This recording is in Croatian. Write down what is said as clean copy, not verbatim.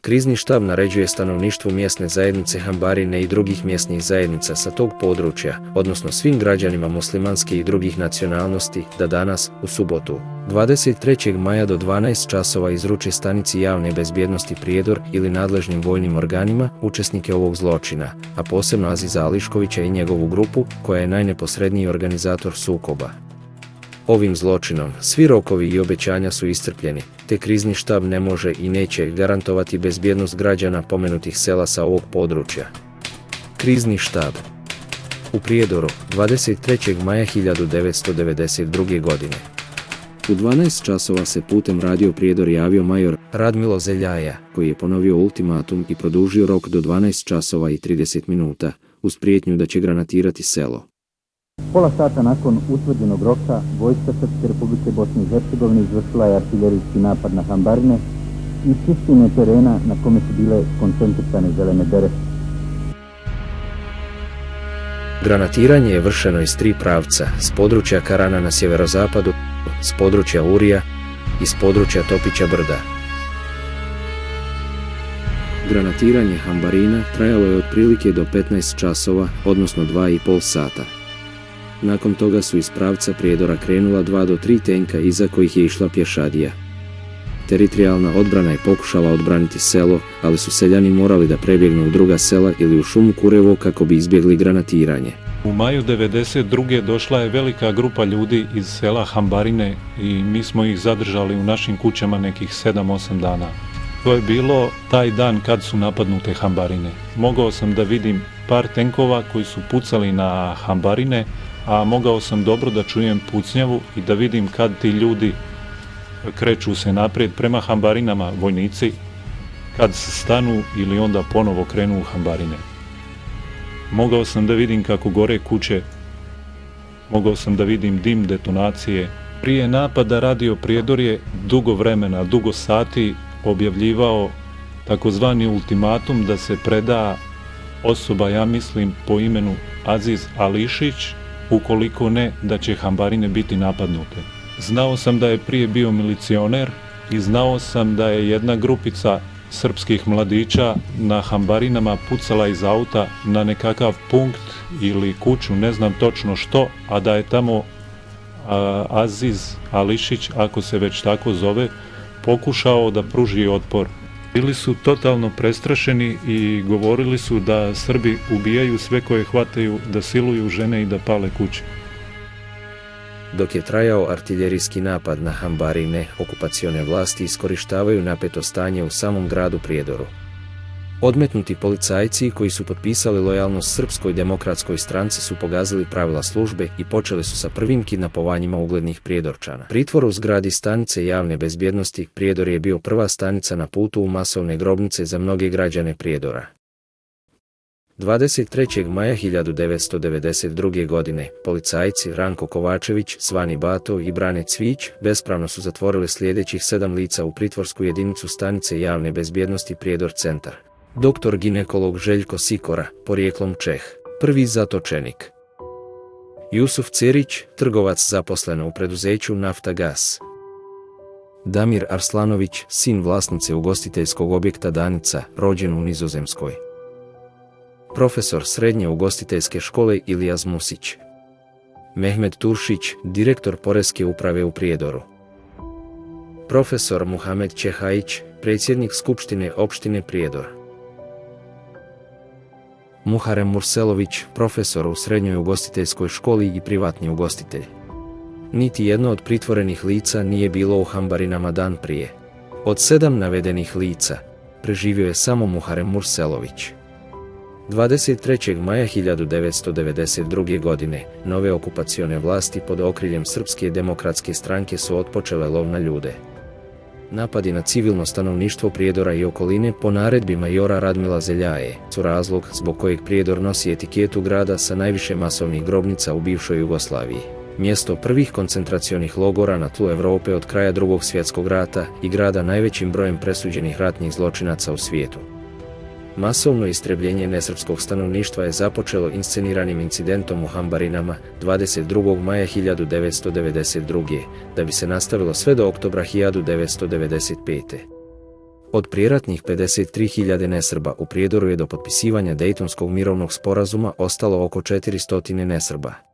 Krizni štab naređuje stanovništvu mjesne zajednice Hambarine i drugih mjesnih zajednica sa tog područja, odnosno svim građanima muslimanske i drugih nacionalnosti, da danas, u subotu, 23. maja do 12 časova izruče stanici javne bezbjednosti Prijedor ili nadležnim vojnim organima učesnike ovog zločina, a posebno Aziza Ališkovića i njegovu grupu, koja je najneposredniji organizator sukoba. Ovim zločinom svi rokovi i obećanja su iscrpljeni, te krizni štab ne može i neće garantovati bezbjednost građana pomenutih sela sa ovog područja. Krizni štab u Prijedoru, 23. maja 1992. godine. U 12 časova se putem radio Prijedor javio major Radmilo Zeljaja, koji je ponovio ultimatum i produžio rok do 12 časova i 30 minuta, uz prijetnju da će granatirati selo. Pola sata nakon utvrđenog roka, vojska Srpske Republike Bosne i Hercegovine izvršila je artiljerijski napad na Hambarine i čišćenje terena na kome su bile koncentrisane zelene bere. Granatiranje je vršeno iz 3 pravca, s područja Karana na sjeverozapadu, s područja Urija i s područja Topića brda. Granatiranje Hambarina trajalo je otprilike do 15 časova, odnosno 2,5 sata. Nakon toga su iz pravca Prijedora krenula 2 do 3 tenka iza kojih je išla pješadija. Teritorijalna odbrana je pokušala odbraniti selo, ali su seljani morali da prebjegnu u druga sela ili u šumu Kurevo kako bi izbjegli granatiranje. U maju 1992. došla je velika grupa ljudi iz sela Hambarine i mi smo ih zadržali u našim kućama nekih 7-8 dana. To je bilo taj dan kad su napadnute Hambarine. Mogao sam da vidim par tenkova koji su pucali na Hambarine, a mogao sam dobro da čujem pucnjavu i da vidim kad ti ljudi kreću se naprijed prema Hambarinama, vojnici, kad se stanu ili onda ponovo krenu u Hambarine. Mogao sam da vidim kako gore kuće, mogao sam da vidim dim detonacije. Prije napada radio Prijedor je dugo vremena, dugo sati objavljivao takozvani ultimatum da se preda osoba, ja mislim, po imenu Aziz Ališić, ukoliko ne, da će Hambarine biti napadnute. Znao sam da je prije bio milicioner i znao sam da je jedna grupica srpskih mladića na Hambarinama pucala iz auta na nekakav punkt ili kuću, ne znam točno što, a da je tamo Aziz Ališić, ako se već tako zove, pokušao da pruži otpor. Bili su totalno prestrašeni i govorili su da Srbi ubijaju sve koje hvataju, da siluju žene i da pale kuće. Dok je trajao artiljerijski napad na Hambarine, okupacione vlasti iskorištavaju napeto stanje u samom gradu Prijedoru. Odmetnuti policajci koji su potpisali lojalnost Srpskoj demokratskoj stranci su pogazili pravila službe i počeli su sa prvim kidnapovanjima uglednih Prijedorčana. Pritvor u zgradi stanice javne bezbjednosti Prijedor je bio prva stanica na putu u masovne grobnice za mnoge građane Prijedora. 23. maja 1992. godine policajci Ranko Kovačević, Svani Bato i Brane Cvić bespravno su zatvorili sljedećih 7 lica u pritvorsku jedinicu stanice javne bezbjednosti Prijedor centar. Doktor ginekolog Željko Sikora, porijeklom Čeh, prvi zatočenik. Jusuf Cerić, trgovac zaposlen u preduzeću Naftagas. Damir Arslanović, sin vlasnice ugostiteljskog objekta Danica, rođen u Nizozemskoj. Profesor srednje ugostiteljske škole Ilijaz Musić. Mehmed Turšić, direktor Poreske uprave u Prijedoru. Profesor Muhamed Čehajić, predsjednik Skupštine opštine Prijedor. Muharem Murselović, profesor u srednjoj ugostiteljskoj školi i privatni ugostitelj. Niti jedno od pritvorenih lica nije bilo u Hambarinama dan prije. Od 7 navedenih lica, preživio je samo Muharem Murselović. 23. maja 1992. godine, nove okupacione vlasti pod okriljem Srpske demokratske stranke su otpočele lov na ljude. Napadi na civilno stanovništvo Prijedora i okoline po naredbi majora Radmila Zeljaje su razlog zbog kojeg Prijedor nosi etiketu grada sa najviše masovnih grobnica u bivšoj Jugoslaviji. Mjesto prvih koncentracionih logora na tlu Europe od kraja Drugog svjetskog rata i grada najvećim brojem presuđenih ratnih zločinaca u svijetu. Masovno istrebljenje nesrpskog stanovništva je započelo insceniranim incidentom u Hambarinama 22. maja 1992. da bi se nastavilo sve do oktobra 1995. Od prijeratnih 53.000 nesrba u Prijedoru je do potpisivanja Dejtonskog mirovnog sporazuma ostalo oko 400 nesrba.